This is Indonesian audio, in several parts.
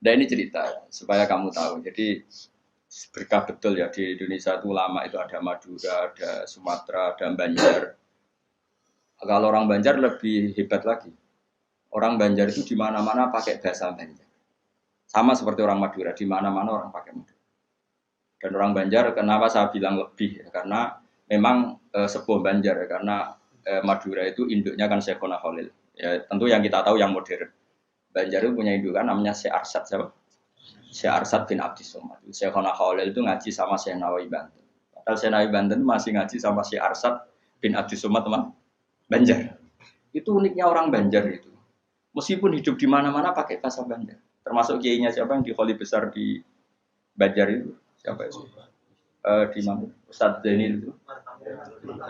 Dan ini cerita supaya kamu tahu. Jadi berkah betul ya di Indonesia itu lama itu ada Madura, ada Sumatera, ada Banjar. Kalau orang Banjar lebih hebat lagi. Orang Banjar itu di mana-mana pakai bahasa Banjar. Sama seperti orang Madura, di mana-mana orang pakai Madura. Dan orang Banjar, kenapa saya bilang lebih? Ya, karena memang sebuah Banjar, ya, karena Madura itu induknya kan Syekhona Khalil. Ya, tentu yang kita tahu yang modern. Banjar itu punya indukan namanya Syekh Arsad, siapa? Syekh Arsad bin Abdi Somad. Syekhona Khalil itu ngaji sama Syekh Nawawi Banten. Padahal Syekh Nawawi Banten masih ngaji sama Syekh Arsad bin Abdi Somad, teman Banjar. Itu uniknya orang Banjar itu. Meskipun hidup di mana-mana pakai bahasa Banjar. Termasuk kiainya siapa yang di Kholi besar di Banjar itu? Siapa itu? Di mana? Ustadz Zaini itu.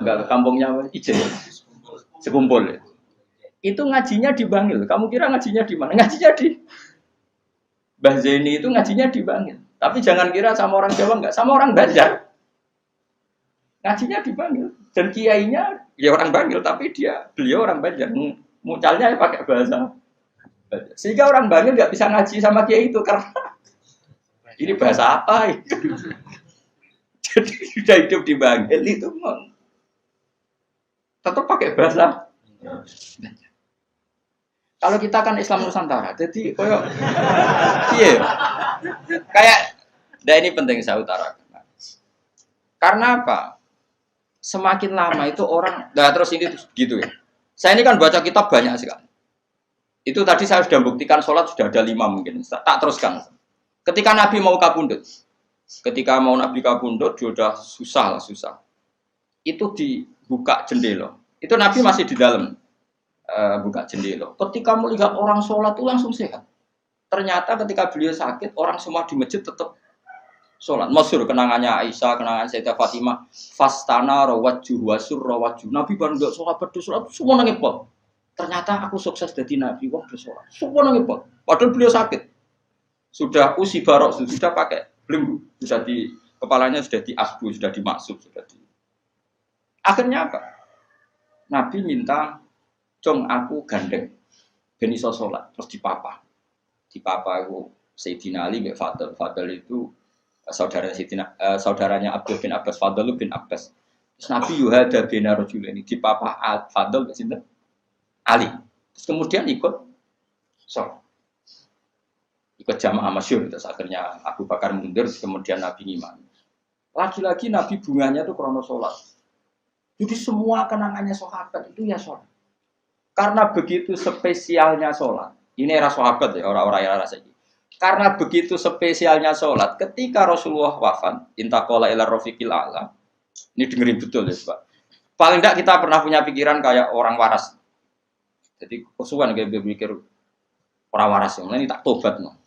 Enggak, kampungnya apa? Ijen. Sekumpul ya. Itu ngajinya di Bangil. Kamu kira ngajinya di mana? Ngajinya di Mbah Zaini itu ngajinya di Bangil. Tapi jangan kira sama orang Jawa, enggak, sama orang Banjar. Ngajinya di Bangil. Dan kiainya ya orang Bangil, tapi beliau orang Banjar. Mucalnya ya pakai bahasa Banjar. Sehingga orang Bangil nggak bisa ngaji sama kiai itu karena ini bahasa apa? Jadi sudah hidup di Bangil itu tetap pakai bahasa Banjar. Kalau kita kan Islam Nusantara, jadi kayak, nah ini penting saya utarakan. Karena apa? Semakin lama itu orang, nah terus ini gitu ya. Saya ini kan baca kitab banyak sekali. Itu tadi saya sudah buktikan sholat sudah ada 5 mungkin. Tak teruskan. Ketika Nabi mau kabundut, dia sudah susah. Itu dibuka jendela. Itu Nabi masih di dalam buka jendela. Ketika melihat orang sholat itu langsung sehat. Ternyata ketika beliau sakit, orang semua di masjid tetap sholat. Masyhur kenangannya Aisyah, kenangan Sayyidah Fatimah. Fastana rawajjuh wasur rawajjuh. Nabi baru nggak sholat berdoa, semua nangipot. Ternyata aku sukses jadi Nabi, wong bersolat. Semua nangipot. Padahal beliau sakit. Sudah usi barok, sudah pakai belenggu, sudah di kepalanya sudah diasbu, sudah dimaksud, sudah di. Akhirnya apa? Nabi minta, "Cong aku gandeng, ben iso sholat." Terus dipapa itu Sayyidina Ali bin Fadl itu saudaranya Abdul bin Abbas, Fadl bin Abbas. Terus Nabi yuhada bina rajulaini dipapa Fadl bin sinten? Ali. Terus kemudian ikut sholat. Ikut jamaah masyhur, terus akhirnya Abu Bakar mundur, kemudian Nabi ngimami. Lagi-lagi Nabi bunganya itu krono sholat. Jadi semua kenangannya sahabat itu ya sholat. Karena begitu spesialnya sholat. Ini era sahabat ya, orang-orang era ini. Karena begitu spesialnya sholat, ketika Rasulullah wafat, intaqala ila rafiqil a'la. Ini dengerin betul ya, Pak. Paling tidak kita pernah punya pikiran kayak orang waras. Jadi kesuwan kayak berpikir orang waras yang ini tak tobat no.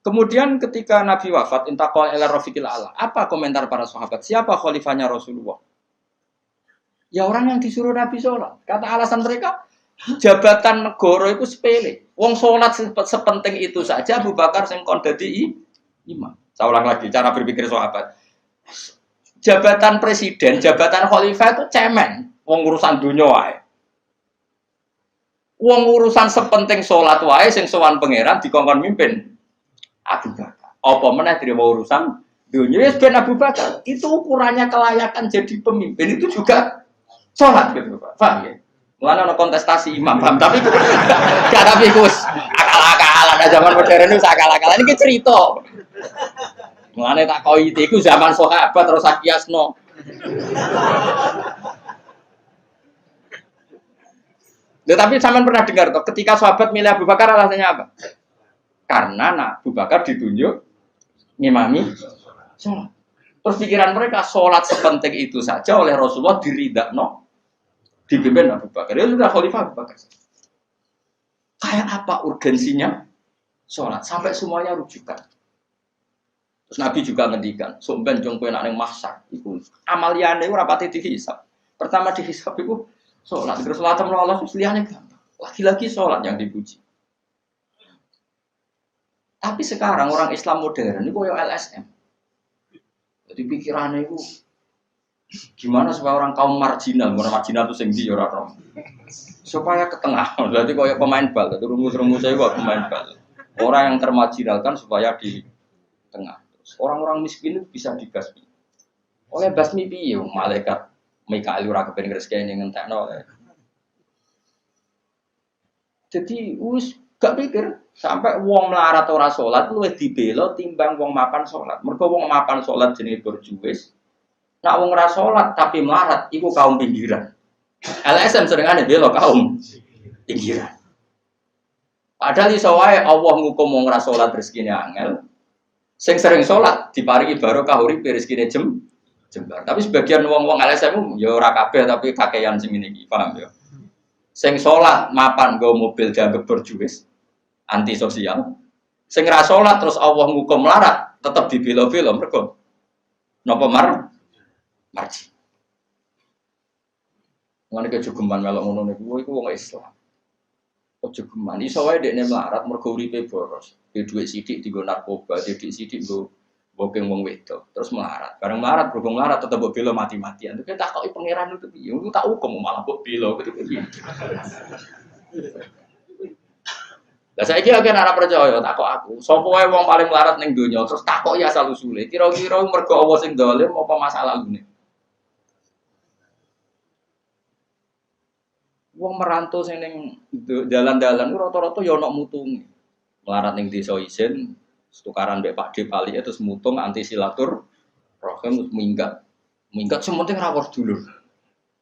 Kemudian ketika Nabi wafat, intaqala ila rafiqil a'la. Apa komentar para sahabat? Siapa khalifahnya Rasulullah? Ya orang yang disuruh Nabi sholat. Kata alasan mereka, jabatan negara itu sepele. Wong sholat sepenting itu saja Abu Bakar sing kon dadi imam. Saya ulang lagi cara berpikir sahabat. Jabatan presiden, jabatan khalifah itu cemen. Wong urusan dunia wae. Wong urusan sepenting sholat wae sing sowan pangeran dikongkon mimpin Abu Bakar. Apa meneh terima urusan dunia wis ben Abu Bakar. Itu ukurannya kelayakan jadi pemimpin itu juga sholat gitu Pak. Paham ya? Mulane ana kontestasi imam, paham? Tapi gak tapi Gus. Akal-akalan zaman modern itu akal-akalan iki cerita. Mulane tak koi iku zaman sahabat terus akiasno. Tapi sampean pernah dengar toh ketika sahabat milih Abu Bakar alasannya apa? Karena Abu Bakar ditunjuk ngimami sholat. Terus pikiran mereka sholat sepenting itu saja oleh Rasulullah diridakno dipimpin Abu Bakar. Ya sudah khalifah Abu Bakar. Kayak apa urgensinya sholat sampai semuanya rujukan. Terus Nabi juga ngendikan, "Somben jong kowe nek ning mahsyar iku amaliyane ora pati dihisab. Pertama dihisab iku sholat. Terus sholat menawa Allah liyane gampang. Lagi-lagi sholat yang dipuji. Tapi sekarang orang Islam modern itu koyo LSM. Jadi pikirannya itu gimana supaya orang kaum marginal itu sing ndi ora supaya ke tengah. Berarti koyo pemain bal, itu rumus-rumusnya kok pemain bal. Orang yang termarginalkan supaya di tengah. Orang-orang miskin itu bisa dibasmi. Oleh basmi piye malaikat Mikail ora kepen rezekine ngentekno. Jadi gak pikir sampai wong melarat ora salat luwih dibela timbang wong mapan salat. Mergo wong mapan salat jenenge berjuwis. Nak wong ora salat tapi melarat iku kaum pinggiran. LSM serengane bela kaum pinggiran. Padahal iso wae Allah ngukum wong ora salat rezekine angel. Sing sering salat diparingi barokah uripe rezekine jembar. Tapi sebagian wong-wong LSM ya ora kabeh tapi kakean sing ngene iki, paham ya? Sing salat mapan nggo mobil dianggap berjuwis, anti sosial. Sing ra salat terus Allah ngukum melarat, tetep dibela-bela mergo napa marji. Ngene kejogeman melok ngono niku iku wong Islam. Kejogeman iso wae dekne melarat mergo uripe boros. Di dhuwit sithik dienggo narkoba, di dhuwit sithik nggo bokeng wong wedok, terus melarat. Bareng melarat, berhubung melarat tetep mbok bela mati-matian. Tapi tak koki pangeran itu piye? Aku tak hukum malah mbok bela gitu piye. Lah saiki akeh ora percaya tak kok aku. Sopo wae wong paling melarat ning donya terus tak kok ya asal usule. Kira-kira mergo Allah sing dolim apa masalah ngene? Wong merantau sing ning dalan-dalan rata-rata ya ana mutunge. Melarat ning desa isin tukaran mbek Pak D Pali terus mutung anti silatur rohim minggat sementing rawuh dulur.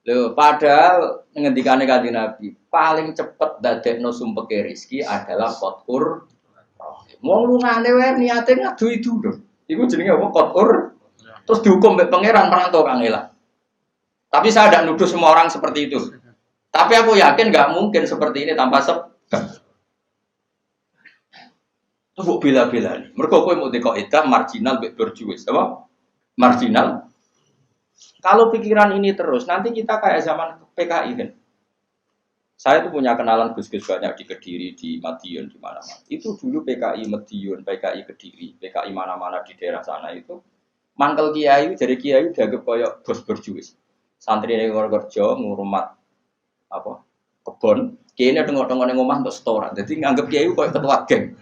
Lho padahal ngendikane Kanjeng Nabi paling cepet dadekno sumpeke rezeki adalah qatur rohim. Wong lungane wae niate ngadui dulur. Iku jenenge apa qatur terus dihukum mbek pangeran merantau kangelan. Tapi saya tidak nuduh semua orang seperti itu. Tapi aku yakin nggak mungkin seperti ini tanpa sebab. Terus kok bela-bela nih. Mereka kok mau dikoidah marginal berjuwis, apa? Marginal. Kalau pikiran ini terus, nanti kita kayak zaman PKI kan. Saya tuh punya kenalan gus-gus banyak di Kediri, di Madiun, di mana-mana. Itu dulu PKI Madiun, PKI Kediri, PKI mana-mana di daerah sana itu. Mangkel kiai, dari kiai dianggap kayak bos berjuwis. Santri yang kerja ngurmat apa? Kebon. Kiai ini tengok-tengok ning omah untuk setoran. Jadi nganggep kiai kok ketua geng.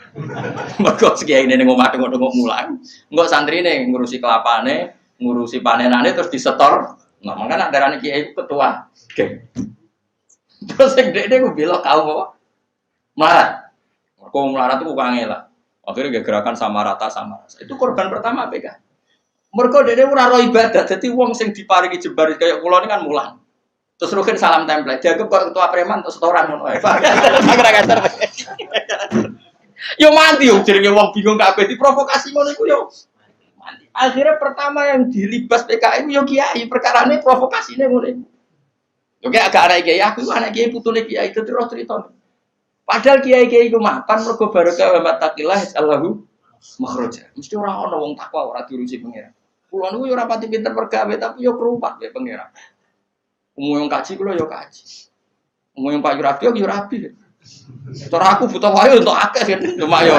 Mergo kiai ini ning omah tengok-tengok mulang. Engko santrine ngurusi kelapane, ngurusi panenane terus disetor. Nah, makanya darane kiai ketua geng. Terus sing dekne ku bilang kaum apa? Melarat. Mergo melarat itu kangelan. Akhirnya gerakan sama rata. Itu korban pertama PK. Mergo dekne ora ro ibadah. Dadi wong sing diparingi jembar kaya kula ini kan mulang. Terus rukin salam template, jaga kok ketua preman terus setoran ngono ae. Agar-agar. Yo mati yo jenenge wong bingung kabeh diprovokasi ngono iku yo. Mati. Akhirnya pertama yang dilibas PKI yo kiai, perkarane provokasine ngono iku. Yo kayak agak anak kiai aku anak kiai putune kiai itu terus cerita. Padahal kiai-kiai iku mapan mergo barokah wa mattaqillah Allahu makhraja. Mesti ora ana wong takwa ora diurusi pangeran. Kulo niku yo ora pati pinter pergawe tapi yo kerupat ya pangeran. Umum yang kaji kulo yo kaji. Umum yang Pak Yurabi yo Yurabi. Cara aku butuh wae untuk akeh cuma yo.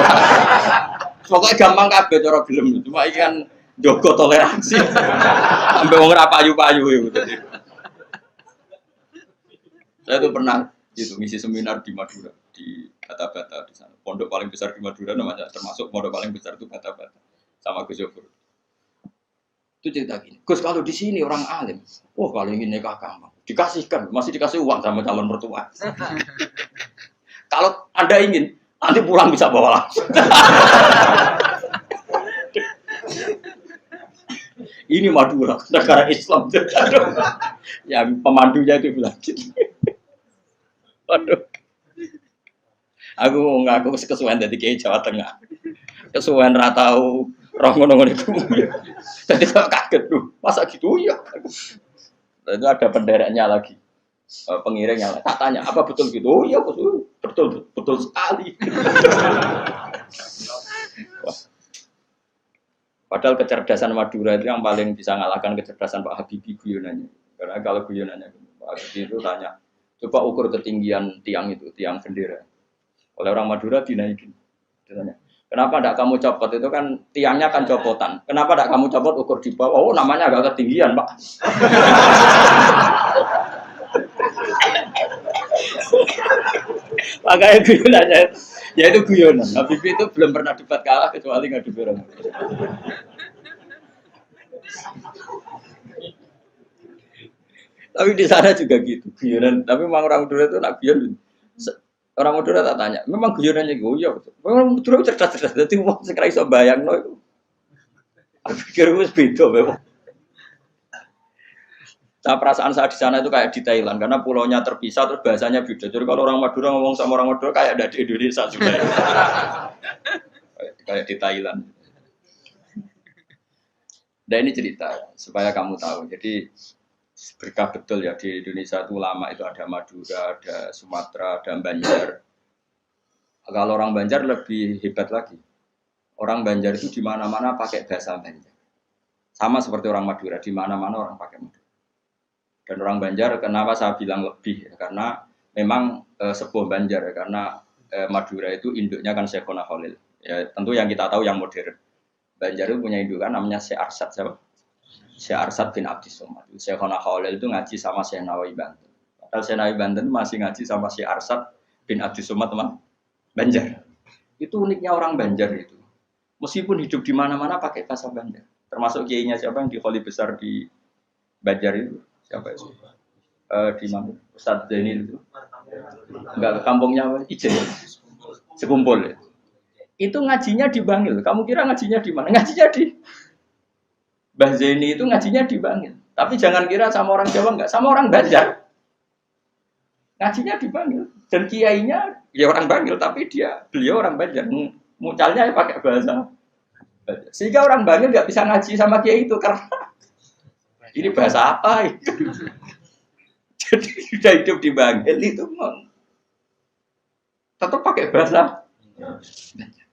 Pokoke gampang kabeh cara gelem. Cuma iki kan njogo toleransi. Sampai wong ora payu-payu yo. Saya tuh pernah gitu ngisi seminar di Madura di Bata-Bata di sana. Pondok paling besar di Madura namanya termasuk pondok paling besar itu Bata-Bata sama Gus Yofur. Itu cerita gini, Gus kalau di sini orang alim, kalau ingin nikah gampang, dikasihkan, masih dikasih uang sama calon mertua. Kalau Anda ingin, nanti pulang bisa bawa langsung. Ini Madura, negara Islam. Yang pemandunya itu bilang gitu. Waduh. Aku ngaku kesuwen dari Kiai Jawa Tengah. Kesuwen ratau roh ngono-ngono iku. Jadi kok kaget tuh. Masa gitu ya? Itu ada pendereknya lagi. Pengiringnya. Tak tanya, apa betul gitu? Oh iya, betul sekali. Padahal kecerdasan Madura itu yang paling bisa ngalahkan kecerdasan Pak Habibie guyonannya. Karena kalau guyonannya Pak Habibie itu tanya, coba ukur ketinggian tiang itu, tiang bendera. Oleh orang Madura dinaikin. Ditanya, kenapa tidak kamu copot? Itu kan tiangnya kan copotan. Kenapa tidak kamu copot ukur di bawah? Oh, namanya agak ketinggian, Pak. Makanya gue nanya, Ya itu guyonan. Habib itu belum pernah debat kalah kecuali ngadu orang. Tapi di sana juga gitu guyonan. Tapi memang orang Madura itu nak guyon. Orang Madura tak tanya, memang guyonannya goyo. Memang Madura cerdas-cerdas. Jadi mau sekarang iso bayang no itu. Aku pikir itu beda memang. Nah, perasaan saya di sana itu kayak di Thailand karena pulaunya terpisah terus bahasanya beda. Jadi kalau orang Madura ngomong sama orang Madura kayak ada di Indonesia juga. Ya. Kayak di Thailand. Dan ini cerita supaya kamu tahu. Jadi berkah betul ya di Indonesia itu lama itu ada Madura, ada Sumatera, ada Banjar. Kalau orang Banjar lebih hebat lagi. Orang Banjar itu di mana-mana pakai bahasa Banjar. Sama seperti orang Madura, di mana-mana orang pakai Madura. Dan orang Banjar, kenapa saya bilang lebih? Karena memang sebuah Banjar, karena Madura itu induknya kan Syekhona Khalil. Ya, tentu yang kita tahu yang modern. Banjar itu punya indukan namanya Syekh Arsad, siapa? Syekh Arsad bin Abdis Somad. Syekhona Khalil itu ngaji sama Syekh Nawawi Banten. Padahal Syekh Nawawi Banten masih ngaji sama Syekh Arsad bin Abdis Somad, teman Banjar. Itu uniknya orang Banjar itu. Meskipun hidup di mana-mana pakai bahasa Banjar. Termasuk kiainya siapa yang di Kholi besar di Banjar itu? Siapa itu? Di mana? Ustadz Zainil itu. Enggak, ke kampungnya apa? Ijen. Sekumpul ya. Itu ngajinya di Bangil. Kamu kira ngajinya di mana? Ngajinya di Mbah Zaini itu ngajinya di Bangil. Tapi jangan kira sama orang Jawa enggak, sama orang Banjar. Ngajinya di Bangil. Dan kiainya ya orang Bangil tapi beliau orang Banjar. Mucalnya ya pakai bahasa Banjar. Sehingga orang Bangil enggak bisa ngaji sama kiai itu karena ini bahasa apa itu? Jadi sudah hidup di Bangil itu tetap pakai bahasa Banjar.